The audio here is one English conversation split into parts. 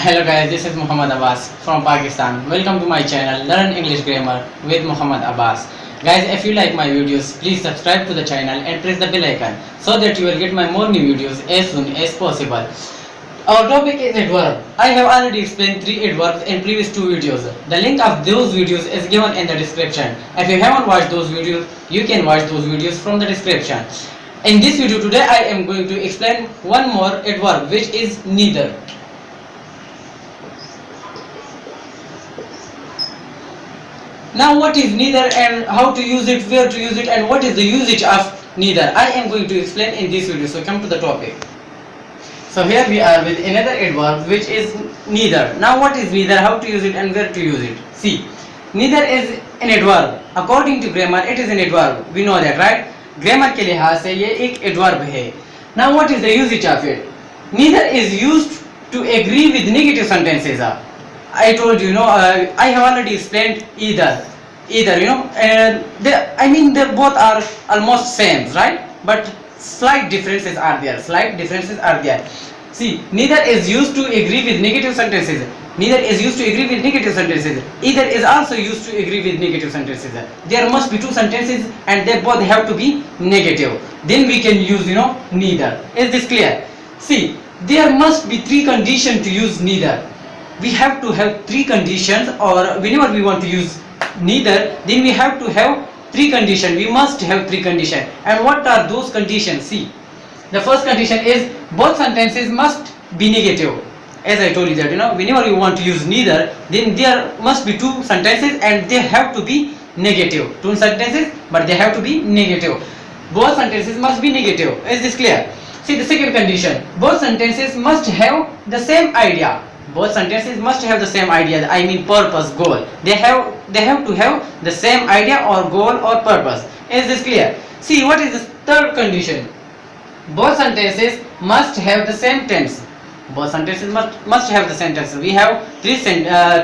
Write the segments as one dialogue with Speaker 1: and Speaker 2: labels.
Speaker 1: Hello guys, this is Muhammad Abbas from Pakistan. Welcome to my channel Learn English Grammar with Muhammad Abbas. Guys, if you like my videos, please subscribe to the channel and press the bell icon so that you will get my more new videos as soon as possible. Our topic is adverb. I have already explained 3 adverbs in previous 2 videos. The link of those videos is given in the description. If you haven't watched those videos, you can watch those videos from the description. In this video today, I am going to explain one more adverb, which is neither. Now what is neither and how to use it, where to use it, and what is the usage of neither, I am going to explain in this video. So come to the topic. So here we are with another adverb, which is neither. Now what is neither, how to use it, and where to use it? See, neither is an adverb. According to grammar, it is an adverb. We know that, right? Grammar के लिहाज से ये एक adverb है. Now what is the usage of it? Neither is used to agree with negative sentences. I told you, I have already explained either, they both are almost same, right? But slight differences are there. See, neither is used to agree with negative sentences. Neither is used to agree with negative sentences. Either is also used to agree with negative sentences. There must be 2 sentences and they both have to be negative. Then we can use, neither. Is this clear? See, there must be 3 conditions to use neither. We have to have 3 conditions, or whenever we want to use neither, then we have to have 3 conditions. We must have 3 conditions. And what are those conditions? See, the first condition is both sentences must be negative. As I told you that, whenever you want to use neither, then there must be 2 sentences and they have to be negative. 2 sentences, but they have to be negative. Both sentences must be negative. Is this clear? See, the second condition, both sentences must have the same idea. Both sentences must have the same idea, I mean purpose, goal. They have to have the same idea or goal or purpose. Is this clear? See, what is the third condition? Both sentences must have the same tense. Both sentences must have the same tense. We have 3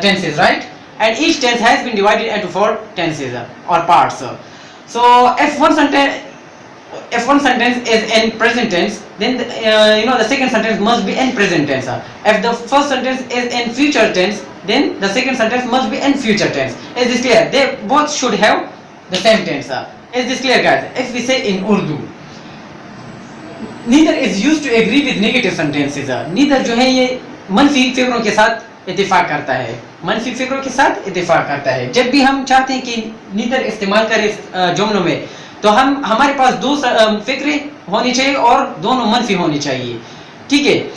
Speaker 1: tenses, right? And each tense has been divided into 4 tenses or parts. So if one sentence is in present tense, then the second sentence must be in present tense. If the first sentence is in future tense, then the second sentence must be in future tense. Is this clear? They both should have the same tense. Is this clear, guys? If we say in Urdu, neither is used to agree with negative sentences. Neither जो है ये मनफी फिक्रों के साथ इत्तेफाक करता है. मनफी फिक्रों के साथ इत्तेफाक करता है. जब भी हम चाहते हैं कि neither इस्तेमाल करें जुमलों में, तो हमारे पास 2 फिक्रे होनी चाहिए और दोनों मनफी होनी चाहिए. ठीक है.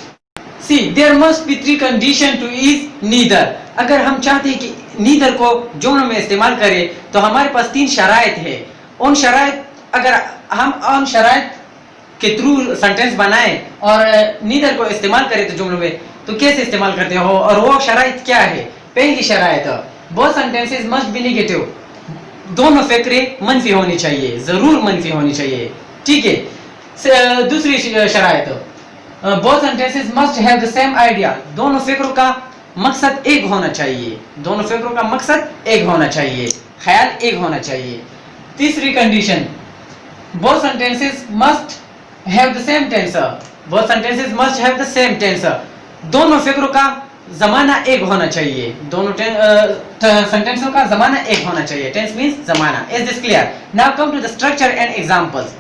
Speaker 1: See, there must be 3 conditions to use neither. अगर हम चाहते हैं कि neither को जुमलों में इस्तेमाल करें, तो हमारे पास 3 शराइत है. उन शराइत के थ्रू सेंटेंस बनाएं और neither को इस्तेमाल करें तो जुमलों में, तो कैसे इस्तेमाल करते हो? और वो शराइत क्या है? पहली शराइत, both sentences must be negative. दोनों फिक्रे मनफी होनी चाहिए, जरूर मनफी होनी चाहिए. ठीक है. दूसरी शराइत, both sentences must have the same idea. दोनों फिक्रों का मकसद एक होना चाहिए. दोनों फिक्रों का मकसद एक होना चाहिए, ख्याल एक होना चाहिए. तीसरी condition, both sentences must have the same tense. Both sentences must have the same tense. दोनों फिक्रों का ज़माना एक होना चाहिए. दोनों सेंटेंसों का ज़माना एक होना चाहिए. Tense means ज़माना. Is this clear? Now come to the structure and examples.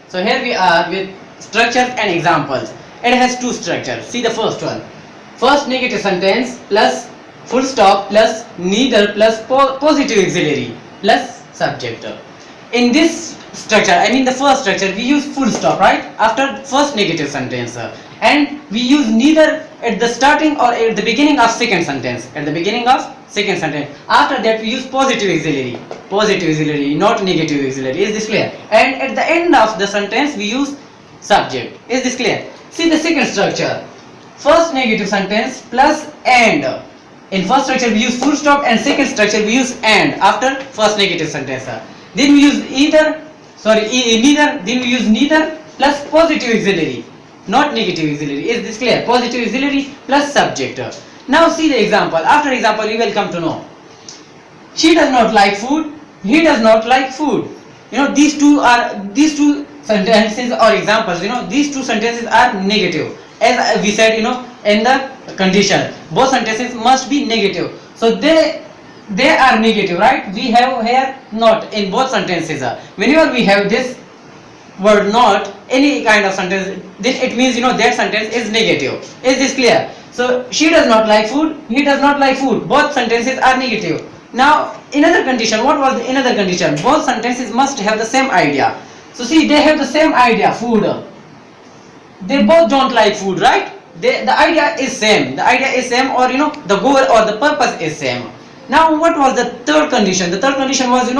Speaker 1: So here we are with structures and examples. It has 2 structures. See the first one. First negative sentence plus full stop plus neither plus positive auxiliary plus subject. In this structure, I mean the first structure, we use full stop, right? After first negative sentence. And we use neither at the starting or at the beginning of second sentence. At the beginning of second sentence. After that we use positive auxiliary. Positive auxiliary, not negative auxiliary. Is this clear? And at the end of the sentence we use subject. Is this clear? See the second structure. First negative sentence plus and. In first structure we use full stop, and second structure we use and after first negative sentence. Then we use neither, then we use neither plus positive auxiliary, not negative auxiliary. Is this clear? Positive auxiliary plus subject. Now see the example. After example you will come to know. She does not like food, he does not like food. These two sentences or examples, these 2 sentences are negative. As we said, in the condition. Both sentences must be negative. So they are negative, right? We have here not in both sentences. Whenever we have this word not, any kind of sentence, then it means that sentence is negative. Is this clear? So she does not like food, he does not like food. Both sentences are negative. Now another condition. What was the another condition? Both sentences must have the same idea. So see, they have the same idea, food. They both don't like food, right? The idea is same. The idea is same, or the goal or the purpose is same. Now what was the third condition? The third condition was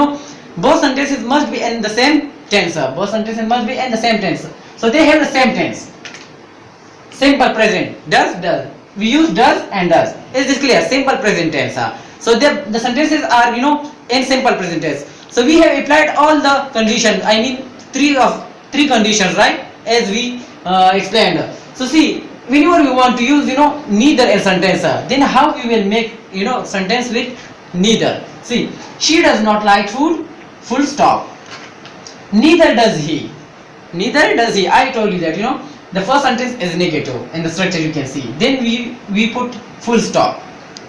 Speaker 1: both sentences must be in the same tense. Both sentences must be in the same tense. So they have the same tense. Simple present. Does. We use does and does. Is this clear? Simple present tense. So the sentences are in simple present tense. So we have applied all the conditions. I mean three conditions, right? As we explained. So see, whenever we want to use neither in sentence, then how we will make sentence with neither? See, she does not like food, full stop. Neither does he. Neither does he. I told you that the first sentence is negative in the structure, you can see. Then we put full stop.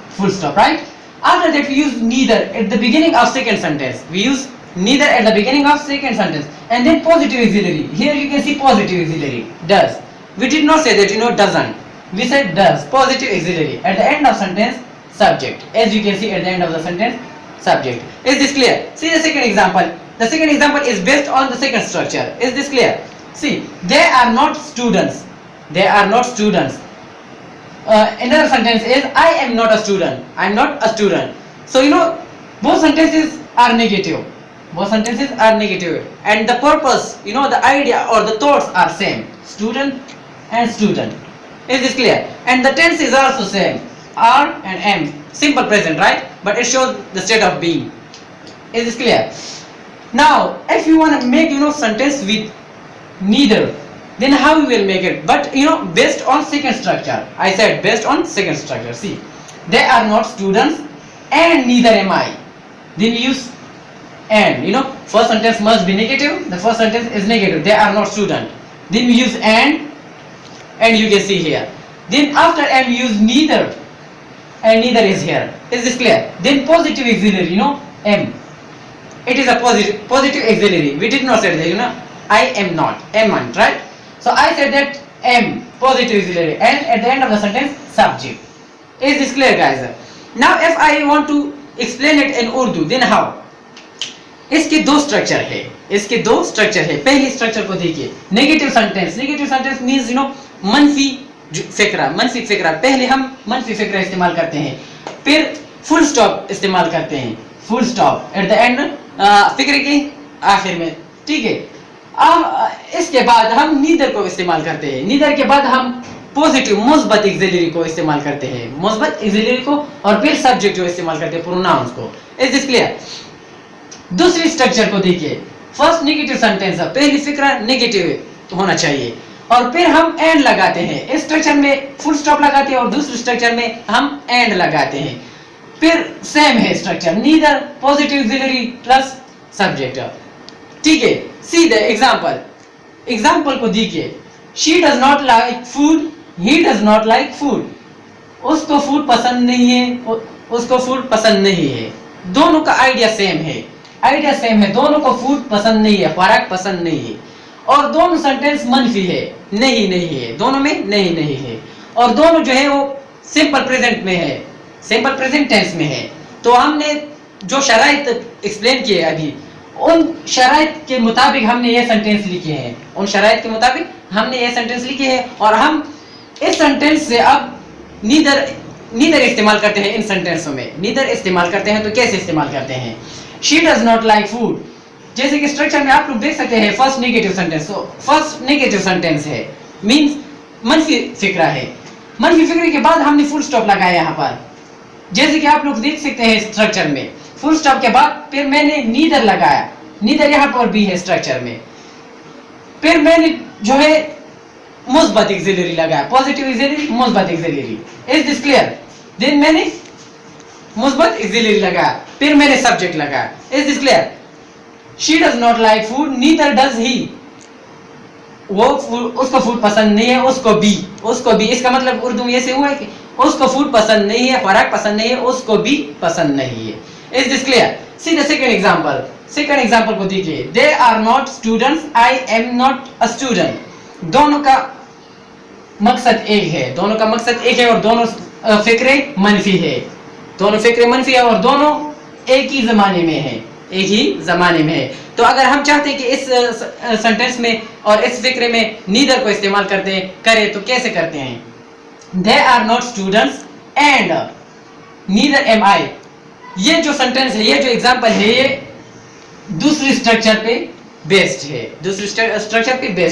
Speaker 1: Full stop, right? After that we use neither at the beginning of second sentence. We use neither at the beginning of second sentence, and then positive auxiliary. Here you can see positive auxiliary, does. We did not say that doesn't. We said does, positive auxiliary. At the end of sentence, subject. As you can see at the end of the sentence, subject. Is this clear? See the second example. The second example is based on the second structure. Is this clear? See, they are not students. They are not students. Another sentence is I am not a student. I am not a student. So both sentences are negative. Both sentences are negative, and the purpose, the idea or the thoughts are same. Student and student. Is this clear? And the tense is also same. Are and am. Simple present, right? But it shows the state of being. Is this clear? Now, if you want to make sentence with neither, then how we will make it? But based on second structure. I said based on second structure. See, they are not students and neither am I. Then we use and. First sentence must be negative. The first sentence is negative. They are not student. Then we use and you can see here. Then after and we use neither, and neither is here. Is this clear? Then positive auxiliary, am. It is a positive auxiliary. We did not say that I am not, right? So I said that am, positive auxiliary, and at the end of the sentence, subject. Is this clear, guys? Now if I want to explain it in Urdu, then how? इसके दो structure है. पहली structure को देखिए, negative sentence means मंफी फिक्रा. पहले हम मंफी फिक्रा इस्तेमाल करते हैं, फिर फुल स्टॉप इस्तेमाल करते हैं. Full stop at the end, फिक्रे के आखिर में. ठीक है. अब इसके बाद हम नीदर को इस्तेमाल करते हैं. नीदर के बाद हम पॉजिटिव मुस्बत ऑक्सिलरी को इस्तेमाल करते हैं, मुस्बत ऑक्सिलरी को, और फिर सब्जेक्ट जो इस्तेमाल करते हैं, प्रोनाउंस को. Is this clear? दूसरी स्ट्रक्चर को देखिए. फर्स्ट नेगेटिव सेंटेंस है, पहली फिक्रा नेगेटिव होना चाहिए, और फिर हम एंड लगाते हैं. इस स्ट्रक्चर में फुल स्टॉप लगाते हैं और दूसरे स्ट्रक्चर में हम एंड लगाते हैं. फिर सेम है structure, neither, positive auxiliary plus subject. ठीक है. सी द एग्जांपल को देखिए. She does not like food, he does not like food. उसको फूड पसंद नहीं है, उसको फूड पसंद नहीं है. दोनों का आइडिया सेम है, दोनों को फूड पसंद नहीं है, फर्क पसंद नहीं है, और दोनों सेंटेंस मनफी है, नहीं है, दोनों में नहीं है, और दोनों जो है वो सिंपल प्रेजेंट में है, सिंपल प्रेजेंट टेंस में है. तो हमने जो शराइत एक्सप्लेन किए अभी, उन शराइत के मुताबिक हमने ये सेंटेंस लिखे हैं, और हम इस सेंटेंस से अब नीदर इस्तेमाल करते हैं. इन सेंटेंसों में नीदर इस्तेमाल करते हैं. तो कैसे इस्तेमाल करते हैं? She does not like food, जैसे कि स्ट्रक्चर में आप लोग देख सकते हैं. फर्स्ट नेगेटिव सेंटेंस, तो फर्स्ट नेगेटिव सेंटेंस है, मींस मनफी फिक्रा है. मनफी फिक्रे के बाद हमने फुल स्टॉप लगाया यहाँ पर, जैसे कि आप लोग देख सकते हैं स्ट्रक्चर में. फुल स्टॉप के बाद फिर मैंने नीदर लगाया, नीदर यहाँ पर भी है स्ट्रक्चर में. फिर मैंने जो है मुस्बत ऑक्सिलरी लगाया, पॉजिटिव ऑक्सिलरी, मुस्बत auxiliary. Is this clear? Then मैंने मुस्बत ऑक्सिलरी लगाया, फिर मैंने सब्जेक्ट लगाया. Is this clear? She does not like food, neither does he. उसको फूड पसंद नहीं है, उसको भी इसका मतलब उर्दू में ऐसे हुआ है कि उसको फूड पसंद नहीं है, फराक पसंद नहीं है, उसको भी पसंद नहीं है। Is this clear? See the second example को देखिए। They are not students, I am not a student. दोनों का मकसद एक है और दोनों फिक्रे मनफी है। और दोनों एक ही जमाने में है। तो अगर हम चाहते हैं कि इस सेंटेंस में और इस फिक्रे में नीदर को इस्तेमाल करें तो कैसे करते हैं? They are not students and neither am I. ये जो सेंटेंस है, ये जो एग्जांपल है, ये दूसरी स्ट्रक्चर पे बेस्ड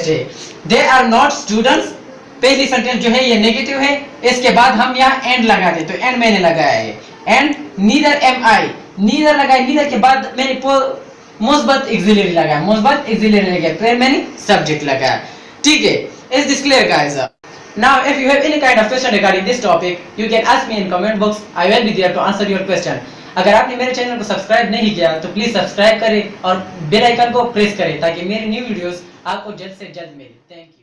Speaker 1: है। दे आर नॉट स्टूडेंट्स, पहली सेंटेंस जो है ये नेगेटिव है, इसके बाद हम यहाँ एंड लगा दे, तो एंड मैंने लगाया है। And neither am I, neither के बाद मैंने मुस्बत एक्सिलरी लगाया, फिर मैंने सब्जेक्ट लगाया। ठीक है? Is this clear guys? Now if you have any kind of question regarding this topic, you can ask me in comment box. I will be there to answer your question. अगर आपने मेरे channel को subscribe नहीं किया तो please subscribe करें और bell icon को प्रेस करें ताकि मेरी न्यू वीडियोस आपको जल्द से जल्द मिले। Thank you.